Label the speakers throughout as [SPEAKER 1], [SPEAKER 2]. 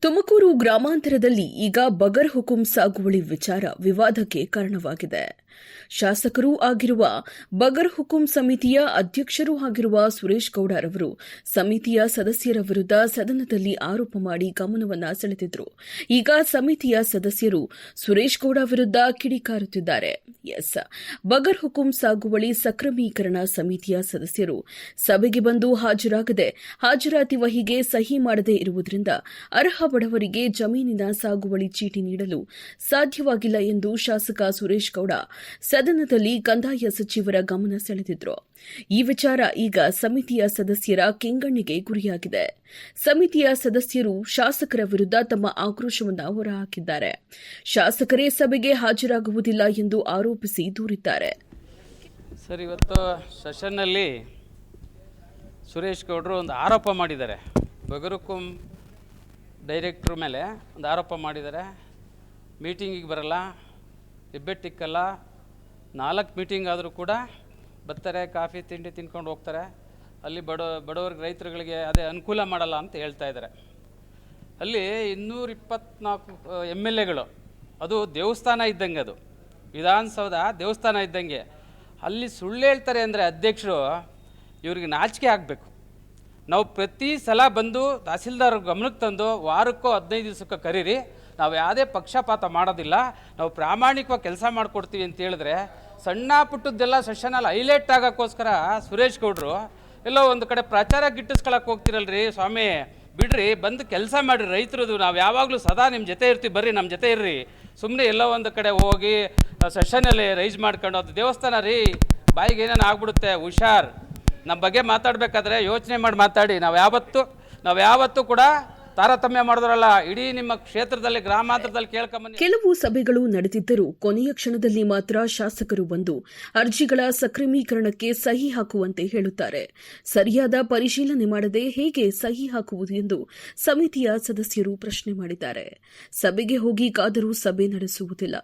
[SPEAKER 1] ತುಮಕೂರು ಗ್ರಾಮಾಂತರದಲ್ಲಿ ಈಗ ಬಗರ್ ಹುಕುಂ ಸಾಗುವಳಿ ವಿಚಾರ ವಿವಾದಕ್ಕೆ ಕಾರಣವಾಗಿದೆ. ಶಾಸಕರೂ ಆಗಿರುವ ಬಗರ್ ಹುಕುಂ ಸಮಿತಿಯ ಅಧ್ಯಕ್ಷರೂ ಆಗಿರುವ ಸುರೇಶ್ ಗೌಡರವರು ಸಮಿತಿಯ ಸದಸ್ಯರ ವಿರುದ್ಧ ಸದನದಲ್ಲಿ ಆರೋಪ ಮಾಡಿ ಗಮನವನ್ನ ಸೆಳೆದಿದ್ರು. ಈಗ ಸಮಿತಿಯ ಸದಸ್ಯರು ಸುರೇಶ್ ಗೌಡ ವಿರುದ್ಧ ಕಿಡಿಕಾರುತ್ತಿದ್ದಾರೆ. ಬಗರ್ ಹುಕುಂ ಸಾಗುವಳಿ ಸಕ್ರಮೀಕರಣ ಸಮಿತಿಯ ಸದಸ್ಯರು ಸಭೆಗೆ ಬಂದು ಹಾಜರಾತಿ ವಹಿಗೆ ಸಹಿ ಮಾಡದೇ ಇರುವುದರಿಂದ ಅರ್ಹ ಬಡವರಿಗೆ ಜಮೀನಿನ ಸಾಗುವಳಿ ಚೀಟಿ ನೀಡಲು ಸಾಧ್ಯವಾಗಿಲ್ಲ ಎಂದು ಶಾಸಕ ಸುರೇಶ್ ಗೌಡ ಸದನದಲ್ಲಿ ಕಂದಾಯ ಸಚಿವರ ಗಮನ ಸೆಳೆದಿದ್ರು. ಈ ವಿಚಾರ ಈಗ ಸಮಿತಿಯ ಸದಸ್ಯರ ಕೆಂಗಣ್ಣಿಗೆ ಗುರಿಯಾಗಿದೆ. ಸಮಿತಿಯ ಸದಸ್ಯರು ಶಾಸಕರ ವಿರುದ್ಧ ತಮ್ಮ ಆಕ್ರೋಶವನ್ನು ಹೊರಹಾಕಿದ್ದಾರೆ. ಶಾಸಕರೇ ಸಭೆಗೆ ಹಾಜರಾಗುವುದಿಲ್ಲ ಎಂದು ಆರೋಪಿಸಿ ದೂರಿದ್ದಾರೆ.
[SPEAKER 2] ಸರ್, ಇವತ್ತು ಸೆಷನ್ನಲ್ಲಿ ಸುರೇಶ್ ಗೌಡರು ಒಂದು ಆರೋಪ ಮಾಡಿದ್ದಾರೆ. ಬಗರುಕುಂ ಡೈರೆಕ್ಟ್ರ್ ಮೇಲೆ ಒಂದು ಆರೋಪ ಮಾಡಿದ್ದಾರೆ. ಮೀಟಿಂಗಿಗೆ ಬರಲ್ಲ, ಹೆಬ್ಬೆಟ್ಟಿಕ್ಕಲ್ಲ, 4 ಮೀಟಿಂಗ್ ಆದರೂ ಕೂಡ ಬರ್ತಾರೆ, ಕಾಫಿ ತಿಂಡಿ ತಿನ್ಕೊಂಡು ಹೋಗ್ತಾರೆ. ಅಲ್ಲಿ ಬಡವರಿಗೆ ರೈತರುಗಳಿಗೆ ಅದೇ ಅನುಕೂಲ ಮಾಡಲ್ಲ ಅಂತ ಹೇಳ್ತಾ ಇದ್ದಾರೆ. ಅಲ್ಲಿ 224 MLAಗಳು, ಅದು ದೇವಸ್ಥಾನ ಇದ್ದಂಗೆ, ಅದು ವಿಧಾನಸೌಧ ದೇವಸ್ಥಾನ ಇದ್ದಂಗೆ. ಅಲ್ಲಿ ಸುಳ್ಳು ಹೇಳ್ತಾರೆ ಅಂದರೆ ಅಧ್ಯಕ್ಷರು ಇವ್ರಿಗೆ ನಾಚಿಕೆ ಆಗಬೇಕು. ನಾವು ಪ್ರತಿ ಸಲ ಬಂದು ತಹಸೀಲ್ದಾರ್ ಗಮನಕ್ಕೆ ತಂದು ವಾರಕ್ಕೋ 15 ದಿವಸಕ್ಕೋ ಕರೀರಿ, ನಾವು ಯಾವುದೇ ಪಕ್ಷಪಾತ ಮಾಡೋದಿಲ್ಲ, ನಾವು ಪ್ರಾಮಾಣಿಕವಾಗಿ ಕೆಲಸ ಮಾಡಿಕೊಡ್ತೀವಿ ಅಂತ ಹೇಳಿದ್ರೆ ಸಣ್ಣ ಪುಟ್ಟದ್ದೆಲ್ಲ ಸೆಷನಲ್ಲಿ ಹೈಲೈಟ್ ಆಗೋಕ್ಕೋಸ್ಕರ ಸುರೇಶ್ ಗೌಡರು ಎಲ್ಲೋ ಒಂದು ಕಡೆ ಪ್ರಚಾರ ಗಿಟ್ಟಿಸ್ಕೊಳಕ್ಕೆ ಹೋಗ್ತಿರಲ್ರಿ ಸ್ವಾಮಿ, ಬಿಡ್ರಿ, ಬಂದು ಕೆಲಸ ಮಾಡಿರಿ. ರೈತರದು ನಾವು ಯಾವಾಗಲೂ ಸದಾ ನಿಮ್ಮ ಜೊತೆ ಇರ್ತೀವಿ, ಬರ್ರಿ ನಮ್ಮ ಜೊತೆ ಇರ್ರಿ. ಸುಮ್ಮನೆ ಎಲ್ಲೋ ಒಂದು ಕಡೆ ಹೋಗಿ ಸೆಷನಲ್ಲಿ ರೈಸ್ ಮಾಡ್ಕೊಂಡು, ಅದು ದೇವಸ್ಥಾನ ರೀ, ಬಾಯಿಗೆ ಏನೇನು ಆಗ್ಬಿಡುತ್ತೆ, ಹುಷಾರ್. ನಮ್ಮ ಬಗ್ಗೆ ಮಾತಾಡಬೇಕಾದ್ರೆ ಯೋಚನೆ ಮಾಡಿ ಮಾತಾಡಿ. ನಾವು ಯಾವತ್ತೂ ಕೂಡ ತಾರತಮ್ಯ ಮಾಡಿದ್ರಲ್ಲ. ಇಡೀ ನಿಮ್ಮ ಕ್ಷೇತ್ರದಲ್ಲಿ ಗ್ರಾಮಾಂತರದಲ್ಲಿ ಕೇಳ್ಕೊಂಬನ್ನಿ.
[SPEAKER 1] ಕೆಲವು ಸಭೆಗಳು ನಡೆದಿದ್ದರೂ ಕೊನೆಯ ಕ್ಷಣದಲ್ಲಿ ಮಾತ್ರ ಶಾಸಕರು ಬಂದು ಅರ್ಜಿಗಳ ಸಕ್ರಮೀಕರಣಕ್ಕೆ ಸಹಿ ಹಾಕುವಂತೆ ಹೇಳುತ್ತಾರೆ. ಸರಿಯಾದ ಪರಿಶೀಲನೆ ಮಾಡದೆ ಹೇಗೆ ಸಹಿ ಹಾಕುವುದು ಎಂದು ಸಮಿತಿಯ ಸದಸ್ಯರು ಪ್ರಶ್ನೆ ಮಾಡಿದ್ದಾರೆ. ಸಭೆಗೆ ಹೋಗಿ ಕಾದರೂ ಸಭೆ ನಡೆಸುವುದಿಲ್ಲ.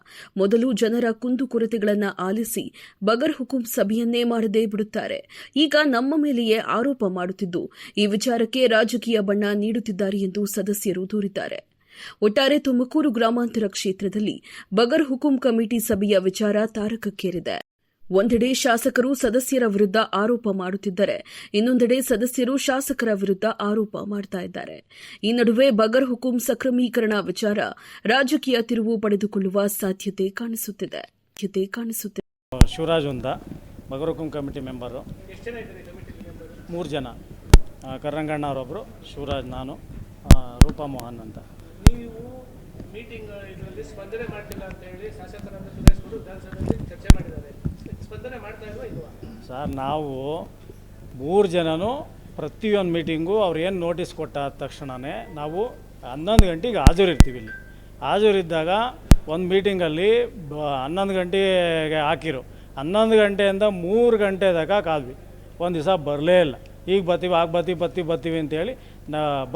[SPEAKER 1] ಮೊದಲು ಜನರ ಕುಂದುಕೊರತೆಗಳನ್ನು ಆಲಿಸಿ ಬಗರ್ ಹುಕುಂ ಸಭೆಯನ್ನೇ ಮಾಡದೇ ಬಿಡುತ್ತಾರೆ. ಈಗ ನಮ್ಮ ಮೇಲೆಯೇ ಆರೋಪ ಮಾಡುತ್ತಿದ್ದು ಈ ವಿಚಾರಕ್ಕೆ ರಾಜಕೀಯ ಬಣ್ಣ ನೀಡುತ್ತಿದ್ದಾರೆ ಎಂದು ಸದಸ್ಯರು ದೂರಿದ್ದಾರೆ. ಒಟ್ಟಾರೆ ತುಮಕೂರು ಗ್ರಾಮಾಂತರ ಕ್ಷೇತ್ರದಲ್ಲಿ ಬಗರ್ ಹುಕುಂ ಕಮಿಟಿ ಸಭೆಯ ವಿಚಾರ ತಾರಕಕ್ಕೇರಿದೆ. ಒಂದೆಡೆ ಶಾಸಕರು ಸದಸ್ಯರ ವಿರುದ್ಧ ಆರೋಪ ಮಾಡುತ್ತಿದ್ದರೆ, ಇನ್ನೊಂದೆಡೆ ಸದಸ್ಯರು ಶಾಸಕರ ವಿರುದ್ಧ ಆರೋಪ ಮಾಡ್ತಾ ಇದ್ದಾರೆ. ಈ ನಡುವೆ ಬಗರ್ ಹುಕುಂ ಸಕ್ರಮೀಕರಣ ವಿಚಾರ ರಾಜಕೀಯ ತಿರುವು ಪಡೆದುಕೊಳ್ಳುವ ಸಾಧ್ಯತೆ ಕಾಣಿಸುತ್ತಿದೆ.
[SPEAKER 3] ಶಿವರಾಜ್ ಅಂತ ಬಗರ್ ಹುಕುಂ ಕಮಿಟಿ ಮೆಂಬರು. 3 ಜನ, ಕರಂಗಣ್ಣ ಅವರೊಬ್ಬರು, ಶಿವರಾಜ್, ನಾನು, ರೂಪಾ ಮೋಹನ್ ಅಂತ.
[SPEAKER 4] ನೀವು ಮೀಟಿಂಗ್ ಇದರಲ್ಲಿ ಸ್ಪಂದನೆ ಮಾಡ್ತಿಲ್ಲ ಅಂತ ಹೇಳಿ ಶಾಸಕರಾದ ಸುರೇಶ್ ಅವರು ವಿಧಾನಸಭೆಯಲ್ಲಿ ಚರ್ಚೆ ಮಾಡಿದ್ದಾರೆ. ಸ್ಪಂದನೆ ಮಾಡ್ತಾ ಇಲ್ವಾ ಇಲ್ವಾ?
[SPEAKER 3] ಸರ್, ನಾವು 3 ಜನನೂ ಪ್ರತಿಯೊಂದು ಮೀಟಿಂಗು ಅವ್ರು ಏನು ನೋಟಿಸ್ ಕೊಟ್ಟ ತಕ್ಷಣವೇ ನಾವು 11 ಗಂಟೆಗೆ ಹಾಜರಿರ್ತೀವಿ. ಇಲ್ಲಿ ಹಾಜರಿದ್ದಾಗ ಒಂದು ಮೀಟಿಂಗಲ್ಲಿ 11 ಗಂಟೆಗೆ ಹಾಕಿರು. 11 ಗಂಟೆಯಿಂದ 3 ಗಂಟೆ ತನಕ ಕಾದ್ವಿ. ಒಂದು ದಿವಸ ಬರಲೇ ಇಲ್ಲ. ಈಗ ಬರ್ತೀವಿ ಅಂತೇಳಿ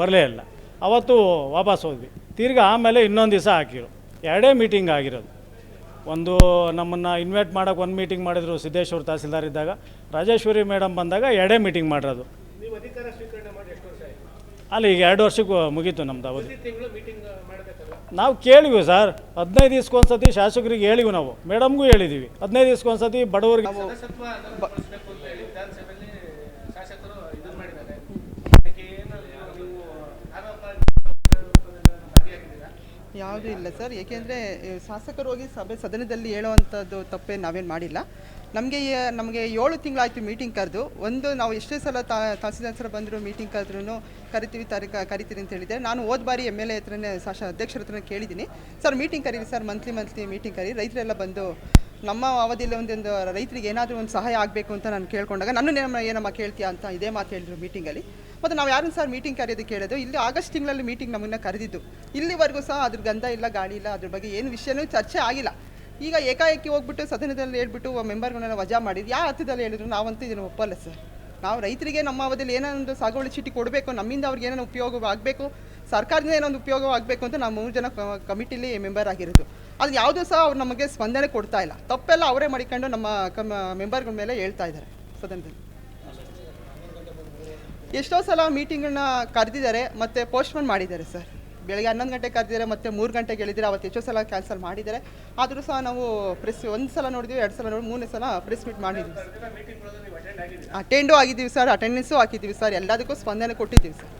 [SPEAKER 3] ಬರಲೇ ಇಲ್ಲ. ಅವತ್ತು ವಾಪಸ್ ಹೋದ್ವಿ. ತಿರ್ಗಿ ಆಮೇಲೆ ಇನ್ನೊಂದು ದಿವಸ ಹಾಕಿರು. 2 ಮೀಟಿಂಗ್ ಆಗಿರೋದು. ಒಂದು ನಮ್ಮನ್ನು ಇನ್ವೈಟ್ ಮಾಡೋಕೆ 1 ಮೀಟಿಂಗ್ ಮಾಡಿದ್ರು ಸಿದ್ದೇಶ್ವರ ತಹಸೀಲ್ದಾರ್ ಇದ್ದಾಗ. ರಾಜೇಶ್ವರಿ ಮೇಡಮ್ ಬಂದಾಗ 2 ಮೀಟಿಂಗ್ ಮಾಡಿರೋದು.
[SPEAKER 4] ನೀವು ಅಧಿಕಾರ ಸ್ವೀಕರಣೆ ಮಾಡಿ ಎಷ್ಟು ವರ್ಷ ಆಯಿತು?
[SPEAKER 3] ಅಲ್ಲಿ ಈಗ 2 ವರ್ಷಕ್ಕೆ ಮುಗೀತು ನಮ್ಮದು ಅವಧಿ.
[SPEAKER 4] ಪ್ರತಿ ತಿಂಗಳು ಮೀಟಿಂಗ್ ಮಾಡಬೇಕಲ್ಲ?
[SPEAKER 3] ನಾವು ಕೇಳಿವಿ ಸರ್, 15 ದಿವಸಕ್ಕೊಂದ್ಸತಿ ಶಾಸಕರಿಗೆ ಹೇಳಿವಿ, ನಾವು ಮೇಡಮ್ಗೂ ಹೇಳಿದ್ದೀವಿ. 15 ದಿವಸಕ್ಕೊಂದ್ಸತಿ ಬಡವರಿಗೆ
[SPEAKER 4] ಸದಸ್ಯತ್ವ ಬದಲಿಸಬೇಕು ಅಂತ ಹೇಳಿ ವಿಧಾನಸಭೆಯಲ್ಲಿ ಶಾಸಕರು ಇದನ್ನು ಮಾಡಿದ್ದಾರೆ.
[SPEAKER 5] ಯಾವುದೂ ಇಲ್ಲ ಸರ್, ಏಕೆಂದರೆ ಶಾಸಕರು ಹೋಗಿ ಸದನದಲ್ಲಿ ಹೇಳೋವಂಥದ್ದು ತಪ್ಪೇ ನಾವೇನು ಮಾಡಿಲ್ಲ. ನಮಗೆ 7 ತಿಂಗಳಾಯಿತು ಮೀಟಿಂಗ್ ಕರೆದು. ನಾವು ಎಷ್ಟೇ ಸಲ ತಹಸೀಲ್ದಾರ್ ಸರ್ ಬಂದರು ಮೀಟಿಂಗ್ ಕರೆದ್ರೂ ಕರಿತೀರಿ ಅಂತ ಹೇಳಿದೆ. ನಾನು ಹೋದ ಬಾರಿ MLA ಹತ್ರನೇ ಅಧ್ಯಕ್ಷರ ಹತ್ರನೇ ಕೇಳಿದ್ದೀನಿ, ಸರ್ ಮೀಟಿಂಗ್ ಕರೀರಿ ಸರ್, ಮಂತ್ಲಿ ಮೀಟಿಂಗ್ ಕರೀರಿ, ರೈತರೆಲ್ಲ ಬಂದು ನಮ್ಮ ಅವಧಿಯಲ್ಲಿ ಒಂದೊಂದು ರೈತರಿಗೆ ಏನಾದರೂ ಒಂದು ಸಹಾಯ ಆಗಬೇಕು ಅಂತ ನಾನು ಕೇಳ್ಕೊಂಡಾಗ ನನ್ನ ಏನಮ್ಮ ಕೇಳ್ತೀಯಾ ಅಂತ ಇದೇ ಮಾತು ಹೇಳಿದ್ರು ಮೀಟಿಂಗಲ್ಲಿ. ಮತ್ತು ನಾವು ಯಾರನ್ನು ಸರ್ ಮೀಟಿಂಗ್ ಕರೆಯೋದಕ್ಕೆ ಕೇಳೋದು? ಇಲ್ಲಿ ಆಗಸ್ಟ್ ತಿಂಗಳಲ್ಲಿ ಮೀಟಿಂಗ್ ನಮ್ಮನ್ನು ಕರೆದಿದ್ದು. ಇಲ್ಲಿವರೆಗೂ ಸಹ ಅದ್ರ ಗಂಧ ಇಲ್ಲ, ಗಾಳಿ ಇಲ್ಲ, ಅದ್ರ ಬಗ್ಗೆ ಏನು ವಿಷಯನೂ ಚರ್ಚೆ ಆಗಿಲ್ಲ. ಈಗ ಏಕಾಏಕಿ ಹೋಗ್ಬಿಟ್ಟು ಸದನದಲ್ಲಿ ಹೇಳ್ಬಿಟ್ಟು ಮೆಂಬರ್ಗಳನ್ನ ವಜಾ ಮಾಡಿದ್ದು ಯಾವ ಅರ್ಥದಲ್ಲಿ ಹೇಳಿದ್ರು? ನಾವಂತೂ ಇದನ್ನು ಒಪ್ಪಲ್ಲ ಸರ್. ನಾವು ರೈತರಿಗೆ ನಮ್ಮ ಅವಧಿಯಲ್ಲಿ ಏನೊಂದು ಸಾಗುವಳಿ ಚೀಟಿ ಕೊಡಬೇಕು, ನಮ್ಮಿಂದ ಅವ್ರಿಗೆ ಏನೇನು ಉಪಯೋಗ ಆಗಬೇಕು, ಸರ್ಕಾರದಿಂದ ಏನೊಂದು ಉಪಯೋಗ ಆಗಬೇಕು ಅಂತ ನಾವು 3 ಜನ ಕಮಿಟಿಲಿ ಮೆಂಬರ್ ಆಗಿರೋದು. ಅದು ಯಾವುದೂ ಸಹ ಅವ್ರು ನಮಗೆ ಸ್ಪಂದನೆ ಕೊಡ್ತಾ ಇಲ್ಲ. ತಪ್ಪೆಲ್ಲ ಅವರೇ ಮಾಡಿಕೊಂಡು ನಮ್ಮ ಮೆಂಬರ್ಗಳ ಮೇಲೆ ಹೇಳ್ತಾ ಇದ್ದಾರೆ ಸದನದಲ್ಲಿ. ಎಷ್ಟೋ ಸಲ ಮೀಟಿಂಗನ್ನು ಕರೆದಿದ್ದಾರೆ ಮತ್ತು ಪೋಸ್ಟ್ಪೋನ್ ಮಾಡಿದ್ದಾರೆ ಸರ್. ಬೆಳಗ್ಗೆ 11 ಗಂಟೆಗೆ ಕರೆದಿದ್ದಾರೆ, ಮತ್ತು 3 ಗಂಟೆಗೆ ಹೇಳಿದರೆ ಅವತ್ತು ಎಷ್ಟೋ ಸಲ ಕ್ಯಾನ್ಸಲ್ ಮಾಡಿದ್ದಾರೆ. ಆದರೂ ಸಹ ನಾವು ಪ್ರೆಸ್ ಒಂದು ಸಲ ನೋಡಿದ್ವಿ, 2 ಸಲ ನೋಡಿ, 3ನೇ ಸಲ ಪ್ರೆಸ್ ಮೀಟ್ ಮಾಡಿದ್ದೀವಿ. ಅಟೆಂಡೂ ಆಗಿದ್ದೀವಿ ಸರ್, ಅಟೆಂಡೆನ್ಸು ಹಾಕಿದ್ದೀವಿ ಸರ್, ಎಲ್ಲದಕ್ಕೂ ಸ್ಪಂದನೆ ಕೊಟ್ಟಿದ್ದೀವಿ ಸರ್.